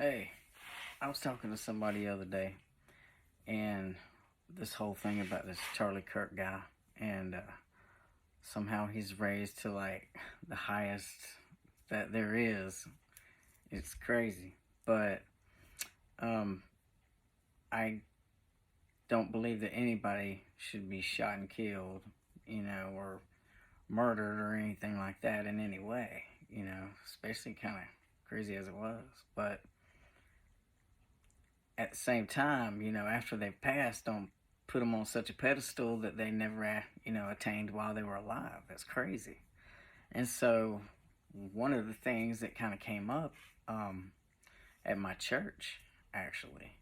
Hey, I was talking to somebody the other day, and this whole thing about this Charlie Kirk guy, and somehow he's raised to like the highest that there is. It's crazy, but um, I don't believe that anybody should be shot and killed, or murdered or anything like that in any way. Especially kind of crazy as it was, but at the same time, after they've passed, don't put them on such a pedestal that they never, attained while they were alive. That's crazy. And so, one of the things that kind of came up um, at my church, actually,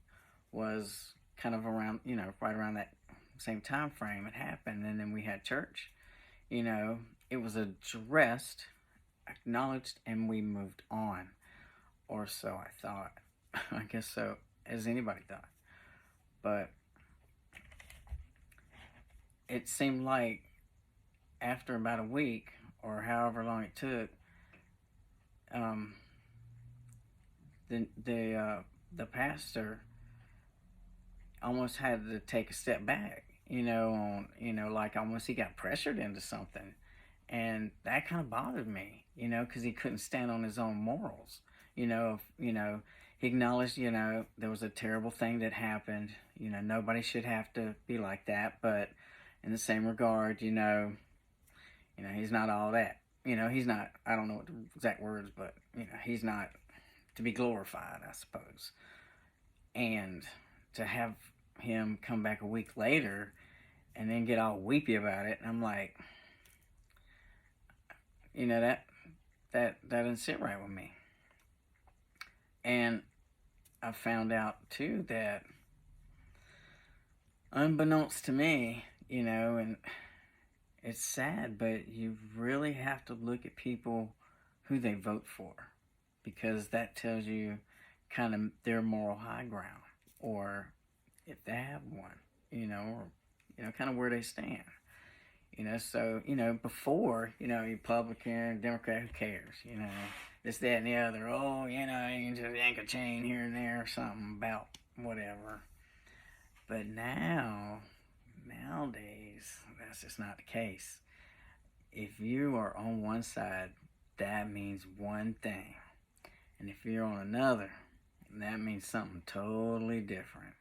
was kind of around, right around that same time frame it happened. And then we had church. You know, it was addressed, acknowledged, and we moved on. Or so I thought. I guess so, as anybody thought. But it seemed like after about a week or however long it took, um, the pastor almost had to take a step back. Like almost he got pressured into something, and that kind of bothered me. Because he couldn't stand on his own morals. He acknowledged, there was a terrible thing that happened. Nobody should have to be like that, but in the same regard, he's not all that. He's not, I don't know what the exact words, but, he's not to be glorified, I suppose. And to have him come back a week later and then get all weepy about it, and I'm like, that doesn't sit right with me. And I found out too that unbeknownst to me, and it's sad, but you really have to look at people who they vote for, because that tells you kind of their moral high ground, or if they have one, or kind of where they stand. So before, Republican, Democrat, who cares? This, that, and the other. Oh, you can just yank a chain here and there or something about whatever. But nowadays, that's just not the case. If you are on one side, that means one thing. And if you're on another, that means something totally different.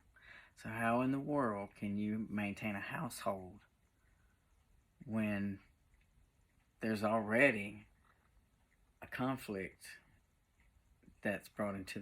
So how in the world can you maintain a household when there's already a conflict that's brought into